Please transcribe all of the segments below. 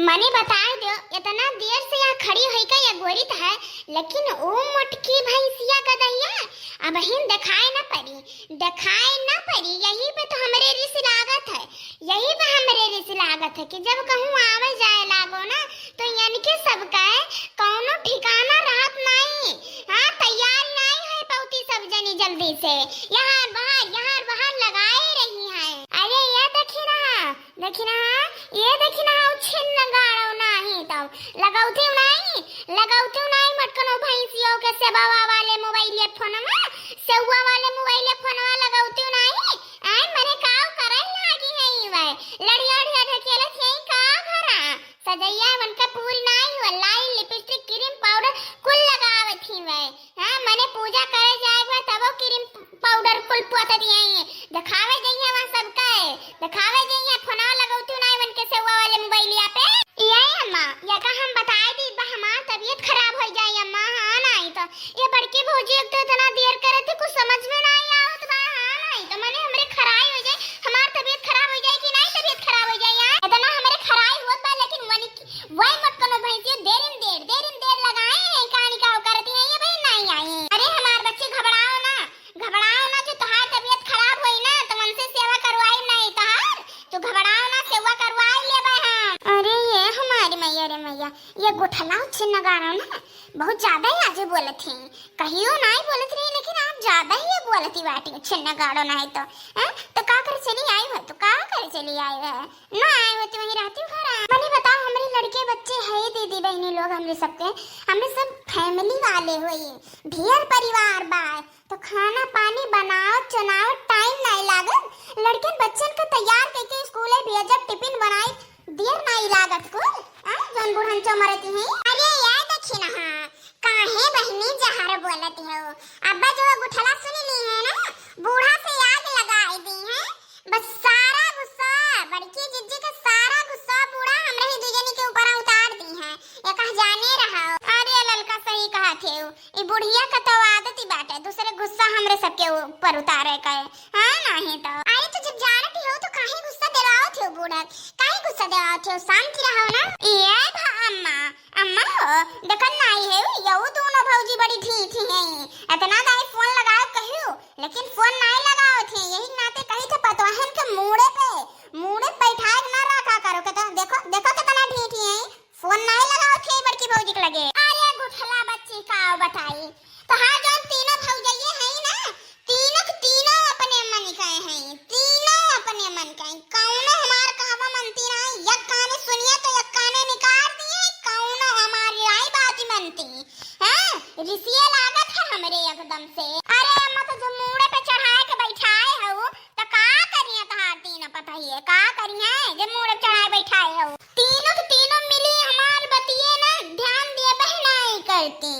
मने बता दो इतना देर से यहाँ खड़ी हुई का या गोरित है। लेकिन ओ मोटकी भैंसिया गदहिया अब हिन दिखाए ना पड़ी यही पे तो हमरे रिस लागत है। यही पे हमरे रिस लागत है कि जब कहूँ आवे जाए लागो ना तो यानी सब कहे कौनो ठिकाना रहत नहीं। हाँ तैयार नहीं है पौती सब जनी जल्दी से यहाँ बाहर लगाए रही है। अरे ये देखी ना ये देखी ना छिन्न गाड़ो नहीं तो लगाउती नहीं मटकनो भैंसियों के सेवा वाले मोबाइल फोन लगाउती नहीं। आय मने काव करन लागी है वे लड़िया ढकेले थे का घरा सजैया मन का पूरी नहीं हुआ लाई लिपस्टिक क्रीम पाउडर कुल लगावत थी वे। हां मने पूजा करे जाएगा तब वो क्रीम पाउडर कुल पोत दिए दिखावे जइया वहां सब का दिखावे जइया फोना लगाउती नहीं मन के सेवा वाले मोबाइलिया पे। ये अम्मा या का हम बताए दी बा हमार तबीयत खराब हो जाए अम्मा। हां नहीं तो ये बड़की भौजी एक तो इतना देर करे थे कुछ समझ में नहीं आवत बा। हां नहीं तो मने हमरे खराई हो जाए हमार तबीयत खराब हो जाए कि नहीं तबीयत खराब हो जाए यार इतना हमरे खराई होत बा। लेकिन वही मत कनो भैंसी देर लगाए कहानी का करती है ये भाई नहीं आई। अरे हमार बच्चे घबराओ ना जो तुम्हार तबीयत खराब हुई ना तो मन से सेवा करवाई नहीं तहार तो घबराओ ना सेवा करवाई ले बा हम। अरे ये हमारी मैया रे मैया ये गुठला छिन्न गाड़ो ना बहुत ज्यादा ही आज बोलत थी कहियो नहीं बोलत रही लेकिन आप ज्यादा ही बोलती बाटी छिन्न गाड़ो नहीं तो तो का कर चली आई हो तो का कर चली आई है ना आई हो तो वहीं रहती हूँ घर। मने बताओ हमारे लड़के बच्चे है दीदी बहनी लोग हमने सब फैमिली वाले हुई ढेर परिवार बा तो खाना पानी बनाओ चुनाओ टाइम नहीं लागत लड़के बच्चन के तैयार करके स्कूल भेजब टिफिन बनाई देर नहीं लागत को जौन बुढ़न चो मरती है। अरे यार देखी ना काहे बहनी जहर बोलती हो अब्बा जो गुठला सुनी ली है ना बूढ़ा से याद लगाई दी है बस सारा गुस्सा बड़की जिज्जी का सारा गुस्सा बूढ़ा हमरे ही दुजनी के ऊपर उतार दी है ये कह जाने रहा। अरे ललका सही कहा थे ये बुढ़िया का तो आदत ही बाटे दूसरे गुस्सा हमरे सबके ऊपर उतारे का हां नहीं तो अरे तो जब जानती हो तो काहे गुस्सा दिलाओ थे बूढ़ा काहे गुस्सा दिलाओ थे शांति रहो ना। ये अम्मा हो देखन नहीं है यो दोनों भौजी बड़ी ढीठी है इतना दाई फोन लगाओ कहियो लेकिन फोन नहीं लगाओ थे यही नाते कही थे पतवाहन के मूड़े बैठाए ना रखा करो के देखो कितना ढीठी है फोन नहीं लगाओ थे बड़की भौजी के लगे। अरे गुठला बच्ची का बताई तो हां जान तीनों भौजाइए हैं ना तीनों अपने मन के हैं तीनों अपने मन के कौनो हमार कहवा मनती नहीं एक काने सुनिए तो एक काने निकाल दिए कौनो हमारी आई बात मनती हैं रिसिए लागत है हमरे एकदम से। अरे अम्मा तो जो मूड़े पे चढ़ाए के बैठाए हो तो का करिए तहार तीनों पता ही है का करिए जे मूड़े पे चढ़ाए बैठाए हो तीनों के तीनों मिली हमार बतिए ना ध्यान दिए बहनाई करती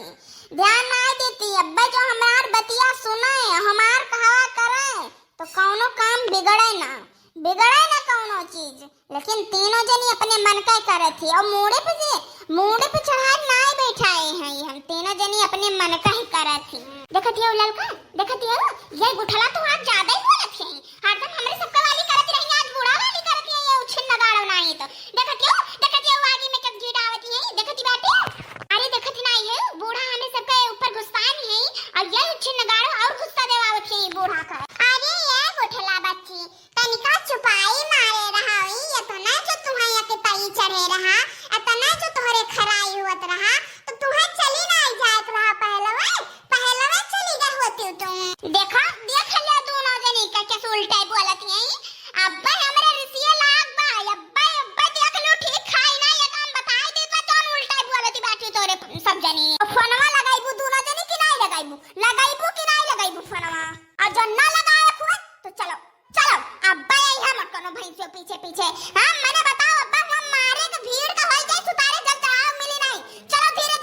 ध्यान नहीं देती अब्बा जो हमार बतिया सुने हमार कहा करे तो कौनो काम बिगड़े ना कौनो चीज लेकिन तीनों जनी अपने मन का करे थी और मूड़े पे चढ़ा नहीं बैठाए हैं हम तीनों जनी अपने मन का ही करे थी। देखती हो ललका ये गुठला तो आज ज्यादा ही बोलत है हरदम हमरे सबका वाली करती रही आज बूढ़ा वाली करती है ये उछिन लगाड़ो नहीं तो देखती हो आगे में कब जीत आवती है देखती बाटे। अरे देखती नहीं है बूढ़ा हमें सबके ऊपर गुस्सा नहीं है और ये उछिन लगाड़ो और गुस्सा देवावत है बूढ़ा का। अरे ये गुठला बच्ची तनिका छुपाई मारे रहा ये तो ना जो तुम्हारे के तई चढ़े रहा इतना जो तोहरे खराई हुत रहा तो तुम्हें चली ना जात रहा पहलवे चली गई होती तुम देख ले दोनों जनी का कैसे उल्टा बोलत है अब्बा हमरे रिसिया लाग बा अब्बा देख लो ठीक खाई ना ये काम बताई दे तो कौन उल्टा बोलती बाटी तोरे सब जनी फोनवा लगाइबू दोनों जनी कि नहीं लगाइबू फोनवा और जो ना लगाए फोन तो चलो अब्बा यही हम कोनो भैंसियों पीछे हां मैंने बताओ अब्बा हम मारे के भीड़ का हो जाए सुतारे जल चढ़ाव मिली नहीं चलो धीरे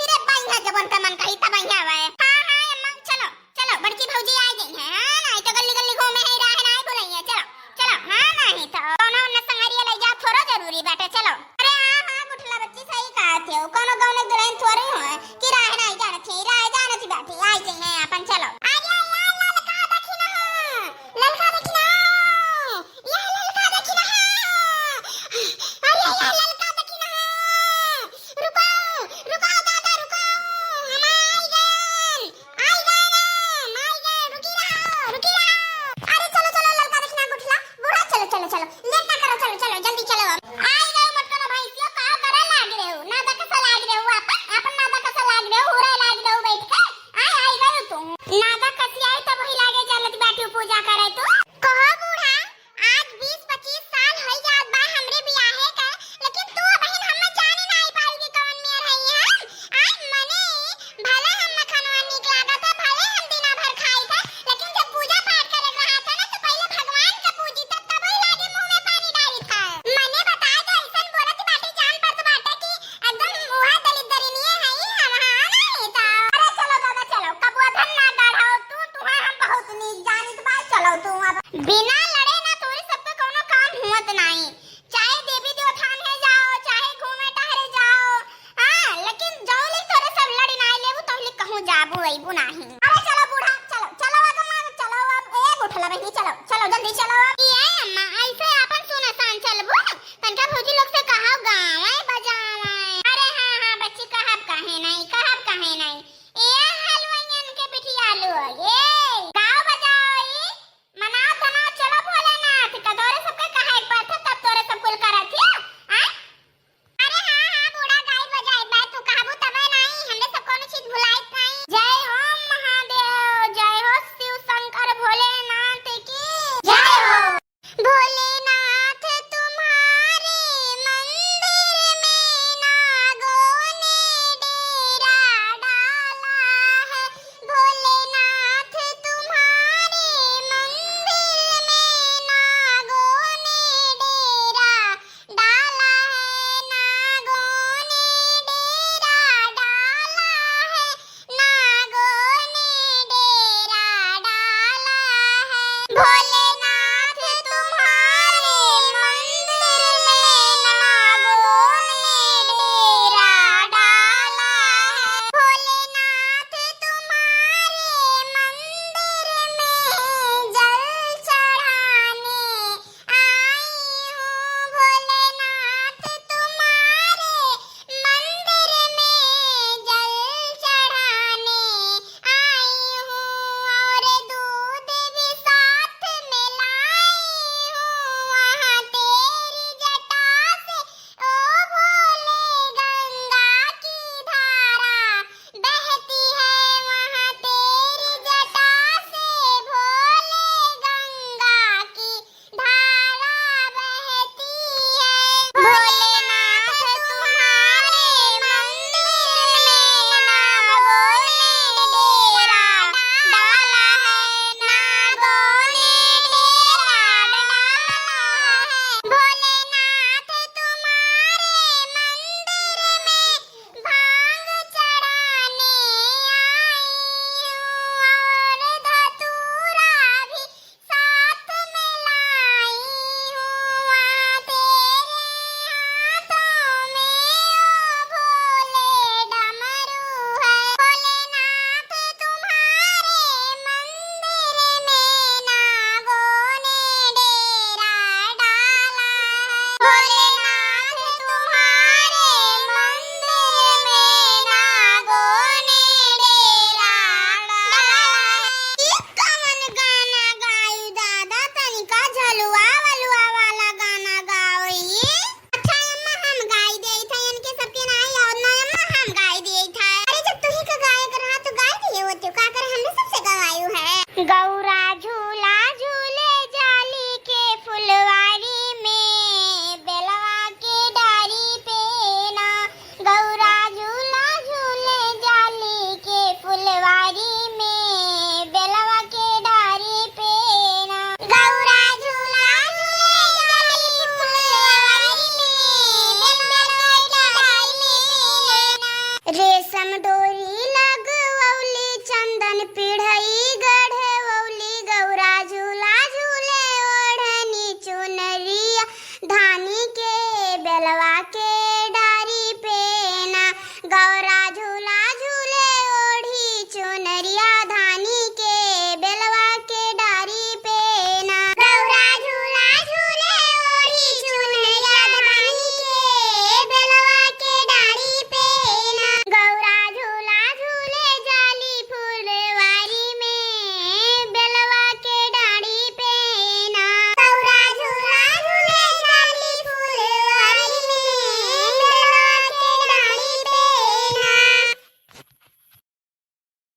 डोरी लगवली चंदन पिढ़ई